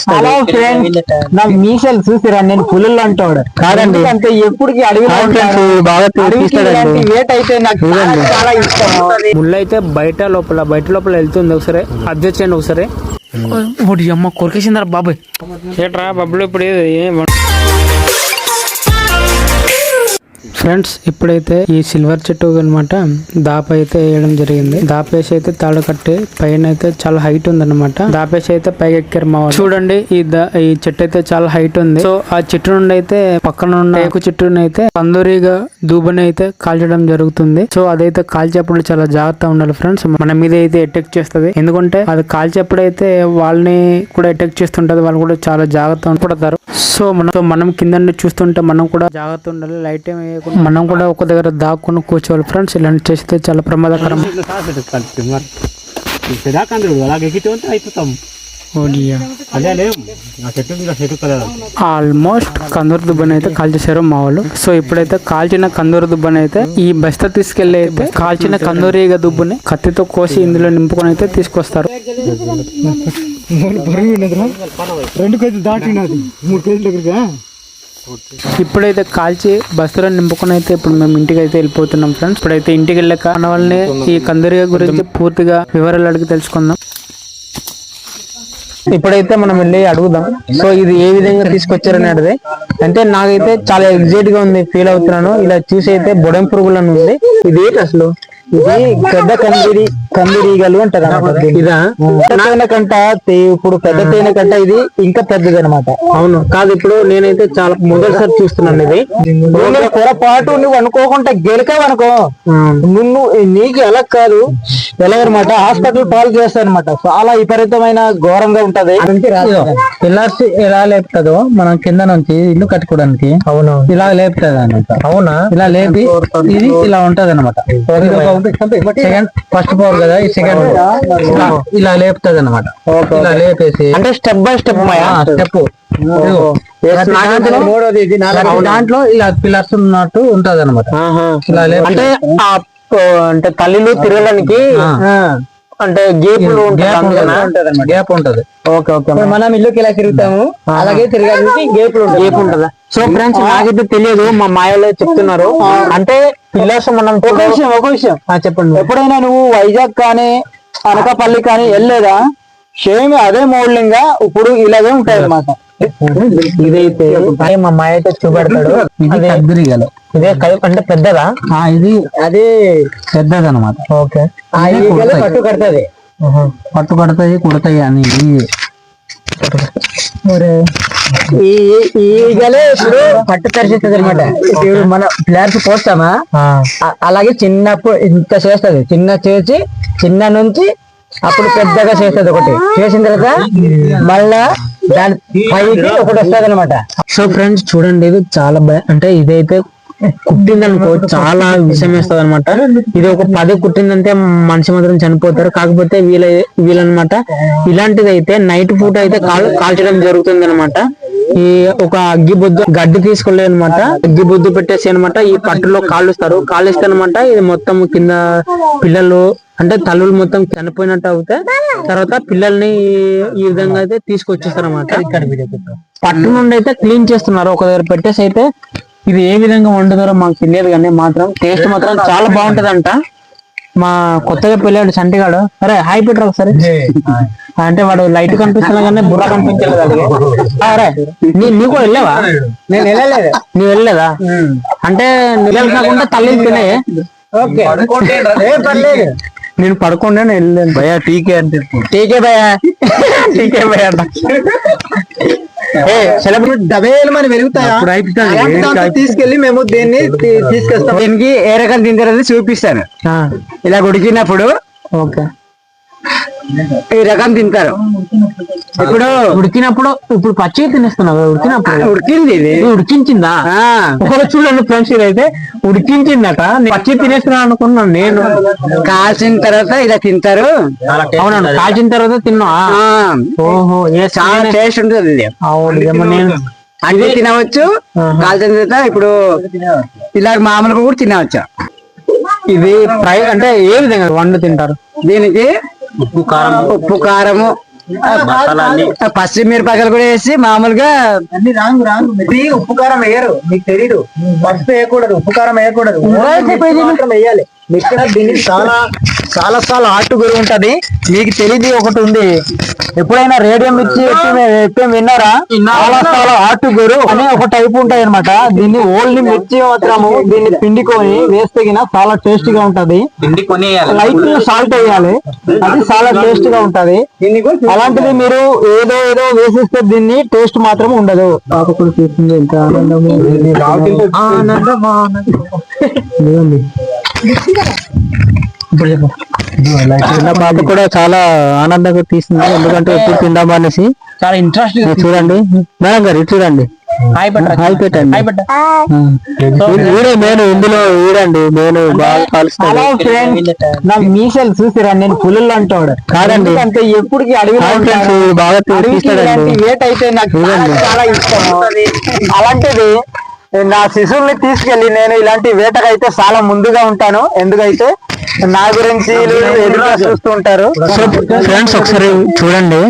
Hello friends, నా మీసలు చూసిరా? నేను పులులు అంటాడు కాదండి, అంటే ఎప్పటికి అడవిలో బాగా వేట అయితే నాకు చాలా ఇష్టం. ముళ్ళు అయితే బయట లోపల వెళ్తుంది. ఒకసారి అడ్జస్ట్ చేయండి ఒకసారి. ఒకటి అమ్మ కొరికేసిందరా బాబాయ్. ఏట్రా బబ్బులు ఇప్పుడు ఫ్రెండ్స్, ఇప్పుడైతే ఈ సిల్వర్ చెట్టు అనమాట దాప అయితే వేయడం జరిగింది. దాపేసి అయితే తాడు కట్టి పైన అయితే చాలా హైట్ ఉంది అనమాట. దాపేసి అయితే పైకి ఎక్కారు మా వాళ్ళు. చూడండి ఈ చెట్టు అయితే చాలా హైట్ ఉంది. సో ఆ చెట్టు నుండి అయితే పక్కన ఉన్న ఏకు చెట్టుని అయితే కందూరిగా దూబని అయితే కాల్చడం జరుగుతుంది. సో అదైతే కాల్చేప్పుడు చాలా జాగ్రత్త ఉండాలి ఫ్రెండ్స్. మన మీద అయితే అటాక్ చేస్తుంది. ఎందుకంటే అది కాల్చేప్పుడు అయితే వాళ్ళని కూడా అటాక్ చేస్తుంటది. వాళ్ళు కూడా చాలా జాగ్రత్త పడతారు. సో మనం కింద చూస్తుంటే మనం కూడా జాగ్రత్త ఉండాలి. లైట్ ఏమి మనం కూడా ఒక దగ్గర దాక్కుని కూర్చోవాలి ఫ్రెండ్స్. ఇలాంటి చేస్తే చాలా ప్రమాదకరం. ఆల్మోస్ట్ కందూరు దుబ్బని అయితే కాల్చేశారు మా వాళ్ళు. సో ఇప్పుడైతే కాల్చిన కందూరు దుబ్బని అయితే ఈ బస్తా తీసుకెళ్లి అయితే కాల్చిన కందూరిగా దుబ్బని కత్తితో కోసి ఇందులో నింపుకొని అయితే తీసుకొస్తారు. 2 కేజీలు దాటినది 3 కేజీల దగ్గరగా. ఇప్పుడైతే కాల్చి బస్సులో నింపుకొని అయితే ఇప్పుడు మేము ఇంటికి అయితే వెళ్ళిపోతున్నాం ఫ్రెండ్స్. ఇప్పుడైతే ఇంటికి వెళ్ళాక మన వాళ్ళని ఈ కందూరిగా గురించి పూర్తిగా వివరాలు అడిగి తెలుసుకుందాం. ఇప్పుడైతే మనం వెళ్ళి అడుగుదాం. సో ఇది ఏ విధంగా తీసుకొచ్చారని అడిగితే అంటే నాకైతే చాలా ఎగ్జైట్ గా ఉంది, ఫీల్ అవుతున్నాను. ఇలా చూసి అయితే బొడెం పురుగులను ఉంది. ఇది ఏంటి అసలు? ఇది పెద్ద కందిరీగలు అంటారు అన్నమాట. ఇదా తేనె కంట, ఇప్పుడు పెద్ద తేనె కంట ఇది ఇంకా పెద్దది అనమాట. అవును కాదు, ఇప్పుడు నేనైతే చాలా మొదటిసారి చూస్తున్నాను. ఇది పొరపాటు నువ్వు అనుకోకుండా గెలికావనుకో నీకు ఎలా కాదు ఎలాగనమాట హాస్పిటల్ పాలు చేస్తారనమాట. చాలా విపరీతమైన ఘోరంగా ఉంటది. పిల్లర్స్ ఎలా లేపుతుందో మనం కింద నుంచి ఇల్లు కట్టుకోవడానికి అవును ఇలా లేపుతుంది అనమాట. అవునా, ఇలా లేపి ఇది ఇలా ఉంటది అనమాట. సెకండ్ ఫస్ట్ పవర్ కదా, ఈ సెకండ్ ఇలా లేపుతుంది అనమాట. ఇలా లేపేసి అంటే స్టెప్ బై స్టెప్ దాంట్లో ఇలా పిల్లర్స్ ఉన్నట్టు ఉంటది అనమాట. ఇలా అంటే తల్లిలు తిరగడానికి అంటే గ్యాప్ ఉంటది. ఓకే ఓకే, మనం ఇల్లుకి ఇలా తిరుగుతాము అలాగే తిరగడానికి గ్యాప్ ఉంటదా? సో ఫ్రెండ్స్, నాకైతే తెలియదు, మా మాయలో చెప్తున్నారు. అంటే పిల్లర్స్ మనం ఒక విషయం చెప్పండి. ఎప్పుడైనా నువ్వు వైజాగ్ కానీ అనకాపల్లి కానీ వెళ్ళలేదా? సేమ్ అదే మోడలింగ్ గా ఇప్పుడు ఇలాగే ఉంటాయి అన్నమాట. ఇదైతే మా మాయ అయితే చూపెడతాడు. కందిరీగలు ఇదే అంటే పెద్దదా? ఇది అదే పెద్దది అనమాట. ఓకే, పట్టు కడతాయి కుడతాయి అని ఈగలే ఇప్పుడు పట్టు తరిచేస్తుంది అనమాట. ఇప్పుడు మన ప్లేయర్స్ పోస్తామా అలాగే చిన్నప్పుడు ఇంత చేస్తుంది, చిన్న నుంచి అప్పుడు పెద్దగా చేస్తుంది. ఒకటి చేసిన తర్వాత మళ్ళా దాని పైకి ఒకటి వస్తుంది అనమాట. సో ఫ్రెండ్స్ చూడండి, ఇది చాలా అంటే ఇదైతే కుట్టిందనుకో చాలా విషం వేస్తుంది అనమాట. ఇది ఒక 10 కుట్టిందంటే మనిషి మాత్రం చనిపోతారు. కాకపోతే వీళ్ళనమాట ఇలాంటిది అయితే నైట్ పూట అయితే కాల్చడం జరుగుతుంది అనమాట. ఈ ఒక గడ్డి తీసుకెళ్ళి అనమాట, అగ్గి బొద్దు పెట్టేసి అనమాట ఈ పట్టులో కాలుస్తారు. కాలుస్తే అనమాట ఇది మొత్తం కింద పిల్లలు అంటే తల్లులు మొత్తం చనిపోయినట్టు అవుతే తర్వాత పిల్లల్ని ఈ విధంగా అయితే తీసుకొచ్చేస్తారు అనమాట. పట్టు నుండి అయితే క్లీన్ చేస్తున్నారు ఒక దగ్గర పెట్టేసి. అయితే ఇది ఏ విధంగా వండుతారో మాకు తెలియదు, కానీ మాత్రం టేస్ట్ మాత్రం చాలా బాగుంటది అంట. మా కొత్తగా పెళ్ళాడు సంటిగాడు. అరే హాయ్ పెట్టరు ఒకసారి అంటే వాడు లైట్ కనిపిస్తున్నా కానీ బుర్ర కనిపించలేదు. అరే నీకు కూడా వెళ్ళావా? నేను వెళ్ళలేదు. నువ్వు వెళ్ళలేదా? అంటే నువ్వు కాకుండా తల్లి తినే. నేను పడుకోండి వెళ్ళాను. భయ టీకే అంటే టీకే భయ అంట. సెలబ్రిటీ డబేలు మరి వెలుగుతాయి. తీసుకెళ్లి మేము దీన్ని తీసుకొస్తాం. దీనికి ఏ రకం తింటారని చూపిస్తాను. ఇలా ఉడికినప్పుడు ఓకే ఈ రకం తింటారు. ఇప్పుడు పచ్చి తినేస్తున్నావు. ఉడికింది, ఇది ఉడికించిందా? చూడండి ఫ్రెండ్స్, ఇదైతే ఉడికించిందట. పచ్చి తినేస్తున్నాను అనుకున్నాను నేను. కాల్చిన తర్వాత ఇలా తింటారు. అవునండి, కాల్చిన తర్వాత తిన్నా. ఓహో, చాలా టేస్ట్ ఉంటుంది. అవును, నేను అన్ని తినవచ్చు. కాల్చిన తర్వాత ఇప్పుడు ఇలా మామూలుగా కూడా తినవచ్చు. ఇది ఫ్రై అంటే ఏ విధంగా వండు తింటారు? దీనికి ఉప్పు కారము పచ్చిమిరపకాయలు కూడా వేసి మామూలుగా అన్ని రాంగ్ ఉప్పు కారం వేయరు, మీకు తెలీదు. పసుపు వేయకూడదు, ఉప్పు కారం వేయకూడదు, మాత్రం వేయాలి. ఇక్కడ దీనికి చాలా చాలా ఆటుగురు ఉంటది. మీకు తెలియదు ఒకటి ఉంది, ఎప్పుడైనా రేడియం మిర్చి ఎప్పుడు విన్నారా? చాలా ఆటుగురు అనే ఒక టైప్ ఉంటాయి అనమాట. దీన్ని ఓన్లీ మిర్చి మాత్రము దీన్ని పిండికొని వేస్తే చాలా టేస్ట్ గా ఉంటది. లైట్ సాల్ట్ వేయాలి, అది చాలా టేస్ట్ గా ఉంటది. అలాంటిది మీరు ఏదో వేసిస్తే దీన్ని టేస్ట్ మాత్రం ఉండదు. పాపకుడు చూస్తుంది ఎంత చిన్న పాప కూడా చాలా ఆనందంగా తీసింది, ఎందుకంటే ఎప్పుడు తిందామా అనేసి చాలా ఇంట్రెస్ట్. చూడండి మేడం గారు, ఇటు చూడండి, హాయ్ పెట్టండి. నేను ఇందులో ఊడండి, నేను బాగా కాలుస్తాను. నా మీసలు చూసిరా, నేను పులుల్లో అంటాడు కాదండి, అంటే ఎప్పటికి అడవి బాగా వేట అయితే నాకు చాలా ఇష్టం. అలాంటిది నా శిశువుల్ని తీసుకెళ్లి నేను ఇలాంటి వేటకైతే చాలా ముందుగా ఉంటాను. ఎందుకైతే నా గురించి ఎదురుగా చూస్తూ ఉంటారు. ఫ్రెండ్స్ ఒకసారి చూడండి,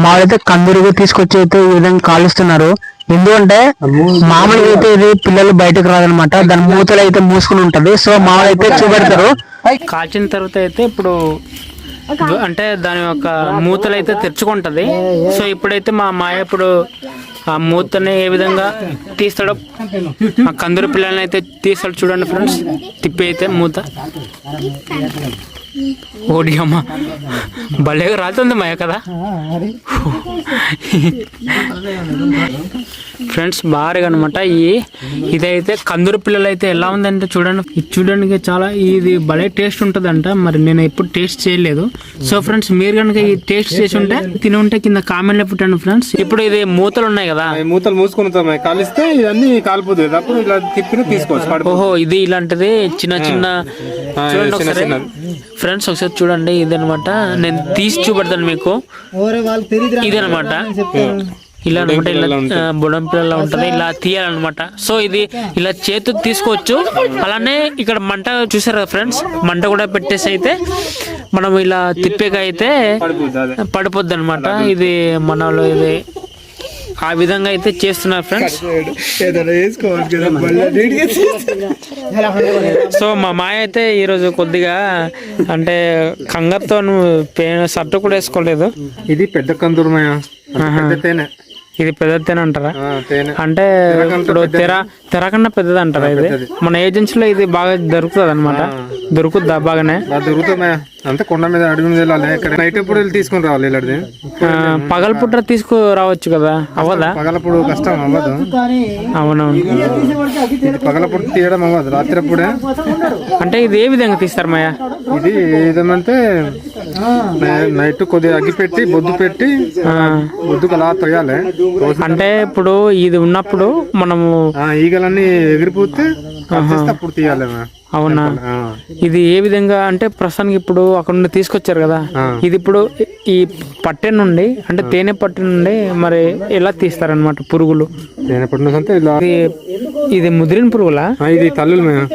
మాకైతే కందురుగా తీసుకొచ్చి అయితే ఈ విధంగా కాలుస్తున్నారు. ఎందుకంటే మామూలుగా అయితే ఇది పిల్లలు బయటకు రాదనమాట, దాని మూతలు అయితే మూసుకుని ఉంటది. సో మామూలు అయితే చూపెడతారు. కాల్చిన తర్వాత అయితే ఇప్పుడు అంటే దాని యొక్క మూతలు అయితే తెరుచుకుంటది. సో ఇప్పుడైతే మా మాయ ఇప్పుడు ఆ మూతని ఏ విధంగా తీస్తాడో, ఆ కందూరు పిల్లల్ని అయితే తీస్తాడు. చూడండి ఫ్రెండ్స్, తిప్పి అయితే మూత ఓడి అమ్మ భలేగా రాతుంది మాయ కదా ఫ్రెండ్స్. భారీగా అనమాట ఇదైతే కందూరు పిల్లలు అయితే ఎలా ఉందంటే చూడండి, ఇది చూడడానికి చాలా ఇది భలే టేస్ట్ ఉంటుందంట. మరి నేను ఎప్పుడు టేస్ట్ చేయలేదు. సో ఫ్రెండ్స్, మీరు కనుక ఈ టేస్ట్ చేసి ఉంటే తిని ఉంటే కింద కామెంట్ లో పెట్టండి ఫ్రెండ్స్. ఇప్పుడు ఇది మూతలు ఉన్నాయి కదా, మూతలు మూసుకుని కాలిస్తే ఇవన్నీ కాలిపోతుంది. అప్పుడు ఇలా తిప్పి తీసుకోవచ్చు. ఓహో, ఇది ఇలాంటిది చిన్న చిన్న చూడండి ఒకసారి ఫ్రెండ్స్, ఒకసారి చూడండి. ఇదనమాట, నేను తీసి చూపెడతాను మీకు. ఇదనమాట, ఇలా అనమాట, ఇలా బుడం పిల్లలా ఉంటది, ఇలా తీయాలన్నమాట. సో ఇది ఇలా చేతికి తీసుకోవచ్చు. అలానే ఇక్కడ మంట చూసారు కదా ఫ్రెండ్స్, మంట కూడా పెట్టేసి అయితే మనం ఇలా తిప్పేక అయితే పడిపోద్ది అనమాట. ఇది మనలో ఇది ఆ విధంగా అయితే చేస్తున్నారు ఫ్రెండ్స్. సో మా మాయ అయితే ఈరోజు కొద్దిగా అంటే కంగారుతో షర్ట్ కూడా వేసుకోలేదు. ఇది పెద్ద కందూరు మాయ, ఇది పెద్ద తేనె అంటారా? అంటే ఇప్పుడు తెర కన్నా పెద్దది అంటారా? ఇది మన ఏజెన్సీలో ఇది బాగా దొరుకుతుంది అనమాట. దొరుకుద్దా? బాగానే దొరుకుతుంది. అంతే కొండ మీద అడుగు మీద వెళ్ళాలి. నైట్ ఎప్పుడు తీసుకుని రావాలి. ఇలాంటిది పగలపుట్ర తీసుకురావచ్చు కదా, అవ్వదా? పగలప్పుడు కష్టం అవ్వదు. అవునవును, పగలప్పుడు తీయడం అవ్వదు, రాత్రి అప్పుడే. అంటే ఇది ఏ విధంగా తీస్తారు మాయా? ఇది ఏదేమంటే నైట్ కొద్దిగా అగ్గి పెట్టి బొద్దు పెట్టి బొద్దుకు అలా తొయ్యాలి. అంటే ఇప్పుడు ఇది ఉన్నప్పుడు మనము ఈగలన్నీ ఎగిరిపోతే అప్పుడు తీయాలి. అవునా? ఇది ఏ విధంగా అంటే ప్రస్తుతానికి ఇప్పుడు అక్కడ నుండి తీసుకొచ్చారు కదా, ఇది ఇప్పుడు ఈ పట్టె నుండి అంటే తేనె పట్టె నుండి మరి ఎలా తీస్తారనమాట పురుగులు? తేనె పట్టు అంటే ఇది ముదిరిన పురుగులా? ఇది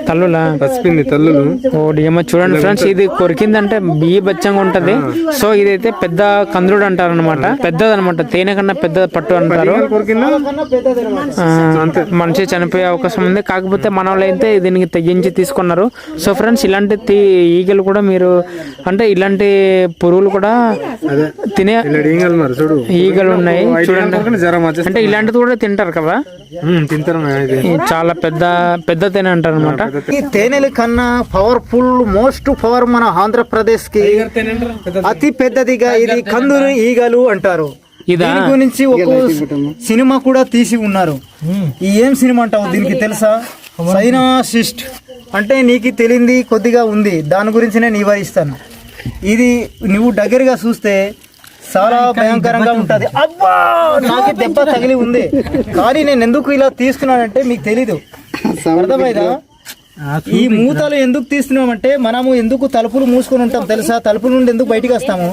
తల్లులా? పసిపింది తల్లులు. ఓడియమ్మ, చూడండి ఫ్రెండ్స్, ఇది కొరికిందంటే బియ్య బచ్చంగా ఉంటది. సో ఇదైతే పెద్ద కందుడు అంటారు అనమాట, పెద్దదనమాట, తేనె కన్నా పెద్ద పట్టు అంటారు. మనిషి చనిపోయే అవకాశం ఉంది. కాకపోతే మన వాళ్ళు అయితే దీనికి తెగించి తీసుకున్నారు. సో ఫ్రెండ్స్, ఇలాంటి ఈగలు కూడా మీరు అంటే ఇలాంటి పురుగులు కూడా తినే ఈగలు ఉన్నాయి చూడండి. అంటే ఇలాంటిది కూడా తింటారు కదా? తింటారు. చాలా పెద్ద తేనె అంటారు అనమాట. ఈ తేనెల కన్నా పవర్ఫుల్ మోస్ట్ పవర్ మన ఆంధ్రప్రదేశ్ కి అతి పెద్దదిగా ఇది కందూరు ఈగలు అంటారు. దీని గురించి ఒక సినిమా కూడా తీసి ఉన్నారు. ఈ ఏం సినిమా అంటావు దీనికి తెలుసా? సైనాసిస్ట్ అంటే నీకు తెలియంది కొద్దిగా ఉంది, దాని గురించి నేను వివరిస్తాను. ఇది నువ్వు దగ్గరగా చూస్తే చాలా భయంకరంగా ఉంటది. అబ్బా, నాకు దెబ్బ తగిలి ఉంది. కానీ నేను ఎందుకు ఇలా తీసుకున్నానంటే మీకు తెలీదు, అర్థమైందా? ఈ మూతలు ఎందుకు తీస్తున్నామంటే మనము ఎందుకు తలుపులు మూసుకొని ఉంటాం తెలుసా? తలుపుల నుండి ఎందుకు బయటికి వస్తాము?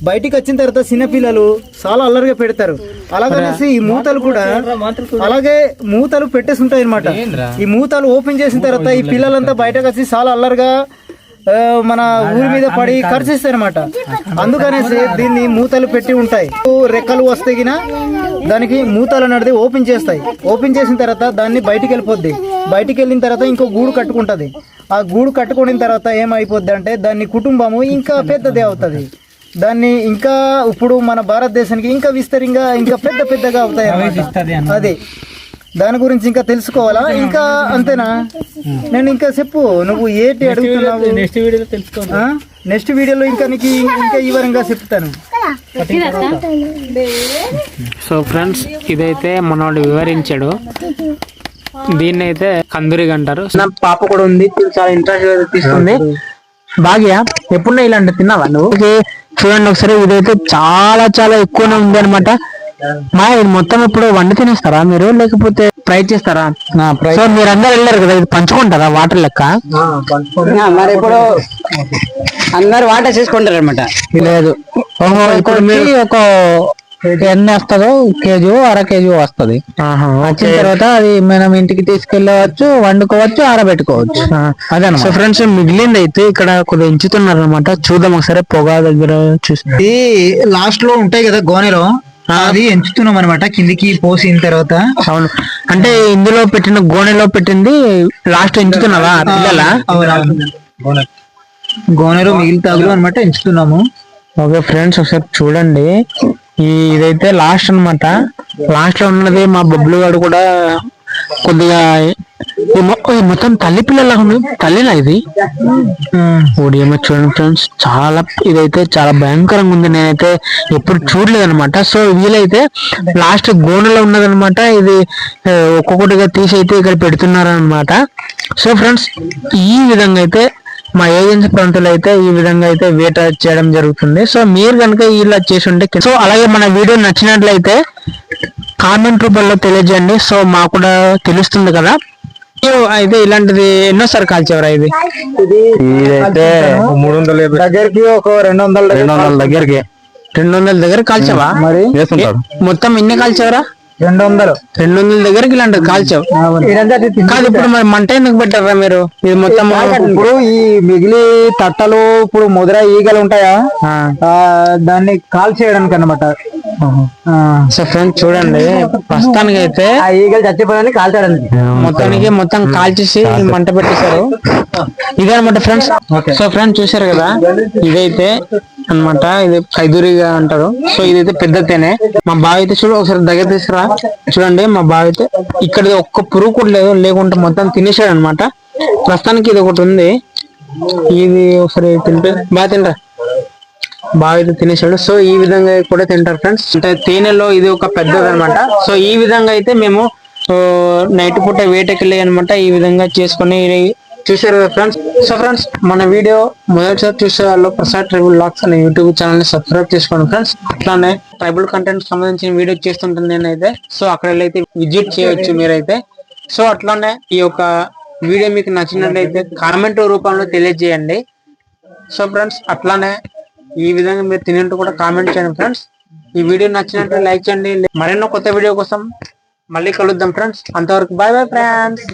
బయటికి వచ్చిన తర్వాత చిన్నపిల్లలు చాలా అల్లరిగా పెడతారు. అలాగనేసి ఈ మూతలు కూడా అలాగే మూతలు పెట్టేసి ఉంటాయి అనమాట. ఈ మూతలు ఓపెన్ చేసిన తర్వాత ఈ పిల్లలంతా బయటకు వచ్చి చాలా అల్లరిగా మన ఊరి మీద పడి ఖర్చిస్తాయి అనమాట. అందుకనేసి దీన్ని మూతలు పెట్టి ఉంటాయి. రెక్కలు వస్తే గిన దానికి మూతలు అనేది ఓపెన్ చేస్తాయి. ఓపెన్ చేసిన తర్వాత దాన్ని బయటికి వెళ్ళిపోద్ది. బయటికి వెళ్ళిన తర్వాత ఇంకో గూడు కట్టుకుంటది. ఆ గూడు కట్టుకున్న తర్వాత ఏమైపోద్ది అంటే దాన్ని కుటుంబము ఇంకా పెద్దదే అవుతుంది. దాన్ని ఇంకా ఇప్పుడు మన భారతదేశానికి ఇంకా విస్తరంగా ఇంకా పెద్దగా అవుతాయి అన్నమాట. అదే దాని గురించి ఇంకా తెలుసుకోవాలా? ఇంకా అంతేనా? నేను ఇంకా చెప్పు, నువ్వు ఏంటి అడుగుతున్నావు? నెక్స్ట్ వీడియోలో ఇంకా నీకు ఇంకా వివరంగా చెప్తాను. సో ఫ్రెండ్స్, ఇదైతే మనోడు వివరించాడు. దీన్ని అయితే కందూరిగా అంటారు. నా పాప కూడా ఉంది, చాలా ఇంట్రెస్ట్ తీసుకుంది. బాగా ఎప్పుడన్నా ఇలాంటి తిన్నావా నువ్వు? చూడండి ఒకసారి, ఇదైతే చాలా చాలా ఎక్కువనే ఉంది అనమాట. మా ఇది మొత్తం ఇప్పుడు వండి తినేస్తారా మీరు, లేకపోతే ఫ్రై చేస్తారా? సో మీరు అందరు వెళ్ళారు కదా, ఇది పంచుకుంటారా వాటర్ లెక్క? మరి ఇప్పుడు అందరు వాటర్ చేసుకుంటారు అనమాట. లేదు, ఓహో, ఇప్పుడు మీరు ఒక ఎన్ని వస్తుందో, కేజీ అర కేజీ వస్తుంది. వచ్చిన తర్వాత అది మనం ఇంటికి తీసుకెళ్ళవచ్చు, వండుకోవచ్చు, ఆరబెట్టుకోవచ్చు. అదే. సో ఫ్రెండ్స్, మిగిలింది అయితే ఇక్కడ కొద్దిగా ఎంచుతున్నారు అనమాట. చూద్దాం ఒకసారి పొగ దగ్గర చూసి. లాస్ట్ లో ఉంటాయి కదా గోనెలో, అది ఎంచుతున్నాం అనమాట కిందికి పోసిన తర్వాత. అవును, అంటే ఇందులో పెట్టిన గోనెలో పెట్టింది లాస్ట్ ఎంచుతున్నావా పిల్లల? గోనెలో మిగిలితాగులు అనమాట ఎంచుతున్నాము. ఓకే ఫ్రెండ్స్, ఒకసారి చూడండి. ఇదైతే లాస్ట్ అన్నమాట. లాస్ట్ లో ఉన్నది మా బొబ్బులు గారు కూడా కొద్దిగా మొత్తం తల్లి పిల్లల ఉంది. తల్లినా ఇది? ఓడియమ్మ, చూడండి ఫ్రెండ్స్, చాలా ఇదైతే చాలా భయంకరంగా ఉంది. నేనైతే ఎప్పుడు చూడలేదు అనమాట. సో వీలైతే లాస్ట్ గోనెలో ఉన్నదనమాట. ఇది ఒక్కొక్కటిగా తీసి అయితే ఇక్కడ పెడుతున్నారు అనమాట. సో ఫ్రెండ్స్, ఈ విధంగా అయితే మా ఏజెన్సీ ప్రాంతాల్లో అయితే ఈ విధంగా అయితే వేట చేయడం జరుగుతుంది. సో మీరు కనుక ఇలా చేసి ఉంటే, సో అలాగే మన వీడియో నచ్చినట్లయితే కామెంట్ రూపంలో తెలియజేయండి. సో మాకు కూడా తెలుస్తుంది కదా. అయితే ఇలాంటిది ఎన్నోసారి కాల్చేవరా? ఇదైతే 300 దగ్గరికి, ఒక 200 దగ్గరికి, 200 దగ్గర కాల్చావా? మరి మొత్తం ఎన్ని కాల్చేవరా? 200 దగ్గరికి ఇలాంటిది కాల్చావు కాదు. ఇప్పుడు మరి మంట ఎందుకు పెట్టారా మీరు? ఇది మొత్తం ఇప్పుడు ఈ మిగిలి తట్టలు, ఇప్పుడు ముద్ర ఈగలు ఉంటాయా, దాన్ని కాల్ చేయడానికి అనమాట. సో ఫ్రెండ్స్ చూడండి, ప్రస్తుతానికి అయితే ఆ ఈగలు చచ్చిపోయాలని కాల్చడానికి మొత్తం కాల్చేసి మంట పెట్టేశారు. ఇదనమాట ఫ్రెండ్స్. సో ఫ్రెండ్స్ చూసారు కదా, ఇదైతే అన్నమాట, ఇది కైదూరిగా అంటారు. సో ఇదైతే పెద్ద తేనె. మా బావి అయితే చూడు, ఒకసారి దగ్గర తీసుకురా. చూడండి, మా బావి అయితే ఇక్కడ ఒక్క పురుగు కూడా లేదు, లేకుంటే మొత్తం తినేసాడు అనమాట. ప్రస్తుతానికి ఇది ఒకటి ఉంది. ఇది ఒకసారి తింటే బాగా తింటారు. బాగా అయితే తినేసాడు. సో ఈ విధంగా కూడా తింటారు ఫ్రెండ్స్. అంటే తేనెలో ఇది ఒక పెద్దది అనమాట. సో ఈ విధంగా అయితే మేము నైట్ పూట వేటకెళ్ళి అనమాట ఈ విధంగా చేసుకుని చూసారు ఫ్రెండ్స్. సో ఫ్రెండ్స్, మన వీడియో మొదటిసారి చూసే వాళ్ళు ప్రసాద్ ట్రైబల్ వ్లాగ్స్ అనే యూట్యూబ్ ఛానల్ ని సబ్స్క్రైబ్ చేసుకోండి ఫ్రెండ్స్. అట్లానే ట్రైబల్ కంటెంట్ సంబంధించిన వీడియో చేస్తుంటాను నేనైతే. సో అక్కడ అయితే విజిట్ చేయొచ్చు మీరైతే. సో అట్లానే ఈ యొక్క వీడియో మీకు నచ్చినట్లయితే కామెంట్ రూపంలో తెలియజేయండి. సో ఫ్రెండ్స్, అట్లానే ఈ విధంగా మీరు తినేట్టు కూడా కామెంట్ చేయండి ఫ్రెండ్స్. ఈ వీడియో నచ్చినట్లయితే లైక్ చేయండి. మరెన్నో కొత్త వీడియో కోసం మళ్ళీ కలుద్దాం ఫ్రెండ్స్. అంతవరకు బాయ్ బాయ్ ఫ్రెండ్స్.